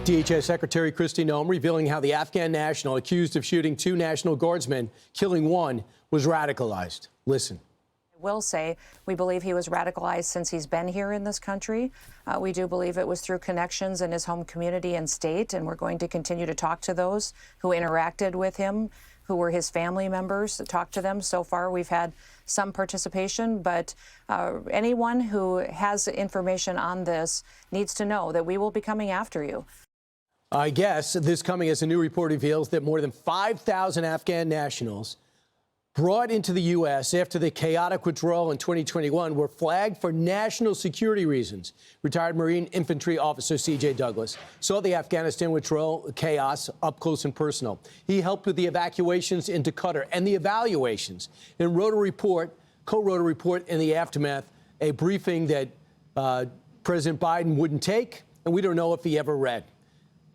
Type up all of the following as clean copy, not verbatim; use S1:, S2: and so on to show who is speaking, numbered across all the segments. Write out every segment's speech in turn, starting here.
S1: DHS Secretary Kristi Noem revealing how the Afghan national accused of shooting 2 National Guardsmen, killing 1, was radicalized. Listen.
S2: I will say we believe he was radicalized since he's been here in this country. We do believe it was through connections in his home community and state, and we're going to continue to talk to those who interacted with him, who were his family members, to talk to them. So far, we've had some participation, but anyone who has information on this needs to know that we will be coming after you.
S1: I guess this coming as a new report reveals that more than 5,000 Afghan nationals brought into the U.S. after the chaotic withdrawal in 2021 were flagged for national security reasons. Retired Marine Infantry Officer C.J. Douglas saw the Afghanistan withdrawal chaos up close and personal. He helped with the evacuations into Qatar and the evaluations and co-wrote a report in the aftermath, a briefing that President Biden wouldn't take, and we don't know if he ever read.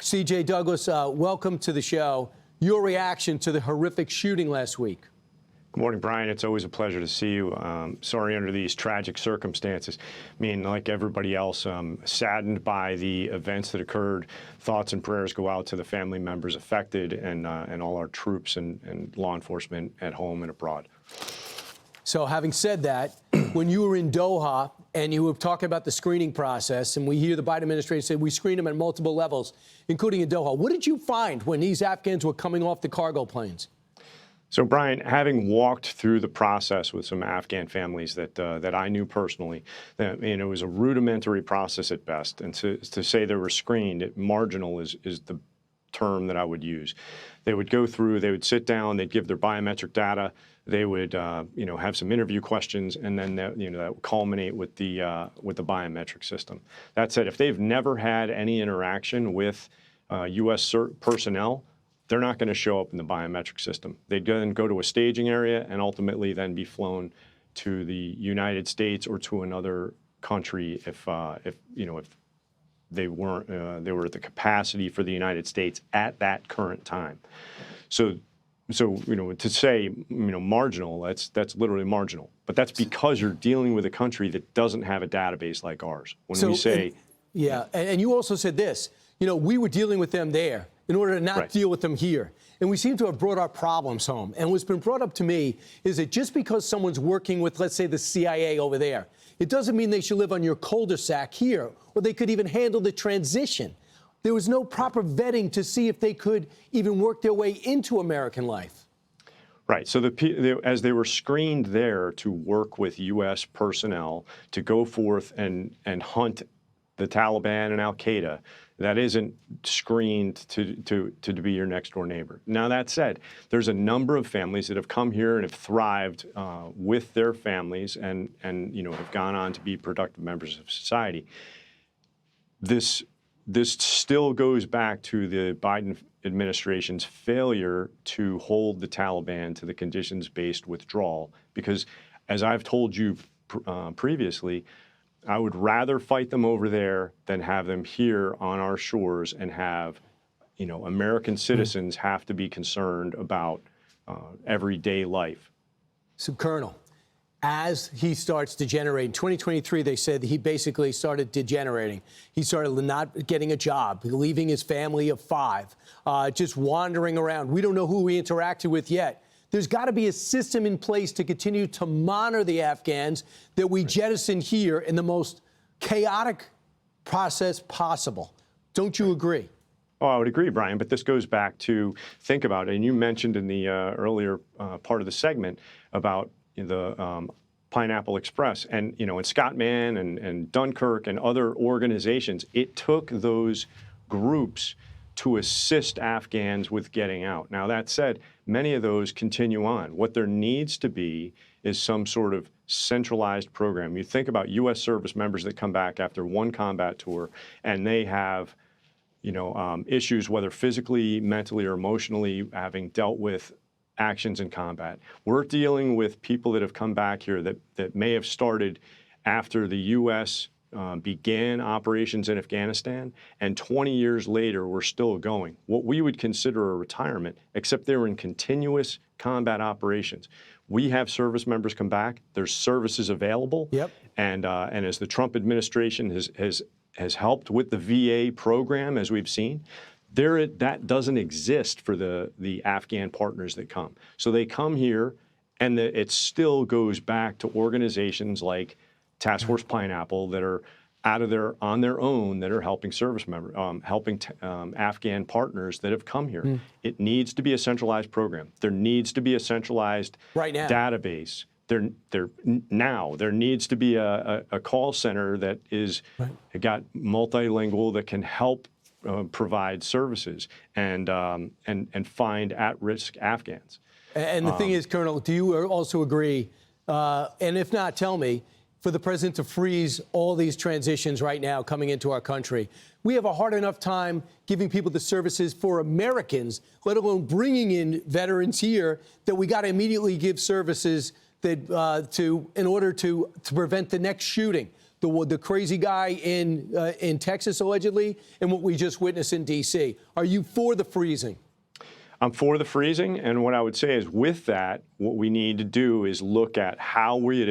S1: C.J. Douglas, welcome to the show. Your reaction to the horrific shooting last week.
S3: Good morning, Brian. It's always a pleasure to see you. Sorry under these tragic circumstances. I mean, like everybody else, saddened by the events that occurred. Thoughts and prayers go out to the family members affected and all our troops and law enforcement at home and abroad.
S1: So having said that, when you were in Doha and you were talking about the screening process, and we hear the Biden administration say we screened them at multiple levels, including in Doha, what did you find when these Afghans were coming off the cargo planes?
S3: So, Brian, having walked through the process with some Afghan families that I knew personally, it was a rudimentary process at best. And to say they were screened, marginal is the term that I would use. They would go through, they would sit down, they'd give their biometric data, they would have some interview questions, and then that would culminate with the biometric system. That said, if they've never had any interaction with U.S. personnel, they're not going to show up in the biometric system. They'd then go to a staging area and ultimately then be flown to the United States or to another country if they weren't they were at the capacity for the United States at that current time. So to say marginal, that's literally marginal. But that's because you're dealing with a country that doesn't have a database like ours. When we say,
S1: and you also said this. We were dealing with them there in order to not deal with them here. And we seem to have brought our problems home. And what's been brought up to me is that just because someone's working with, let's say, the CIA over there, it doesn't mean they should live on your cul-de-sac here, or they could even handle the transition. There was no proper vetting to see if they could even work their way into American life.
S3: Right. So as they were screened there to work with U.S. personnel to go forth and hunt the Taliban and Al-Qaeda, that isn't screened to be your next door neighbor. Now, that said, there's a number of families that have come here and have thrived with their families and have gone on to be productive members of society. This still goes back to the Biden administration's failure to hold the Taliban to the conditions-based withdrawal, because as I've told you previously, I would rather fight them over there than have them here on our shores and have, American citizens have to be concerned about everyday life.
S1: So, Colonel, as he starts degenerating, in 2023, they said he basically started degenerating. He started not getting a job, leaving his family of 5, just wandering around. We don't know who he interacted with yet. There's got to be a system in place to continue to monitor the Afghans that we jettison here in the most chaotic process possible. Don't you agree?
S3: Oh, I would agree, Brian, but this goes back to think about it. And you mentioned in the earlier part of the segment about the Pineapple Express and, and Scotman and Dunkirk and other organizations. It took those groups to assist Afghans with getting out. Now, that said, many of those continue on. What there needs to be is some sort of centralized program. You think about U.S. service members that come back after one combat tour and they have, issues, whether physically, mentally, or emotionally, having dealt with actions in combat. We're dealing with people that have come back here that may have started after the U.S. Began operations in Afghanistan, and 20 years later, we're still going. What we would consider a retirement, except they were in continuous combat operations. We have service members come back. There's services available.
S1: Yep.
S3: And as the Trump administration has has helped with the VA program, as we've seen. That doesn't exist for the Afghan partners that come. So they come here, and it still goes back to organizations like Task Force Pineapple that are on their own, that are helping service members, helping Afghan partners that have come here. It needs to be a centralized program. There needs to be a centralized database. There needs to be a call center that is got multilingual, that can help provide services and find at-risk Afghans.
S1: And the thing is, Colonel, do you also agree, and if not, tell me, for the president to freeze all these transitions right now coming into our country, we have a hard enough time giving people the services for Americans, let alone bringing in veterans here, that we got to immediately give services that in order to prevent the next shooting, the crazy guy in Texas allegedly, and what we just witnessed in D.C. Are you for the freezing?
S3: I'm for the freezing, and what I would say is, with that, what we need to do is look at how we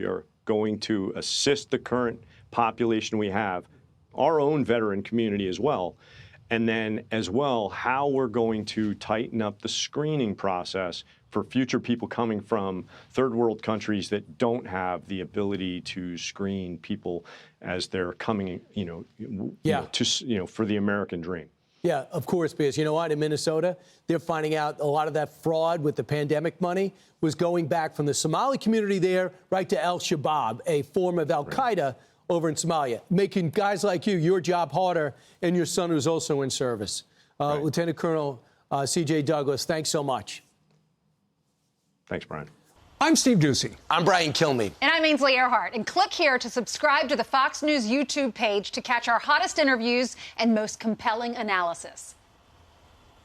S3: are going to assist the current population we have, our own veteran community as well, and then as well how we're going to tighten up the screening process for future people coming from third world countries that don't have the ability to screen people as they're coming, for the American dream.
S1: Yeah, of course, because you know what? In Minnesota, they're finding out a lot of that fraud with the pandemic money was going back from the Somali community there right to Al-Shabaab, a form of Al-Qaeda over in Somalia, making guys like you, your job harder, and your son who's also in service. Lieutenant Colonel C.J. Douglas, thanks so much.
S3: Thanks, Brian.
S4: I'm Steve Doocy.
S1: I'm Brian Kilmeade.
S5: And I'm Ainsley Earhart. And click here to subscribe to the Fox News YouTube page to catch our hottest interviews and most compelling analysis.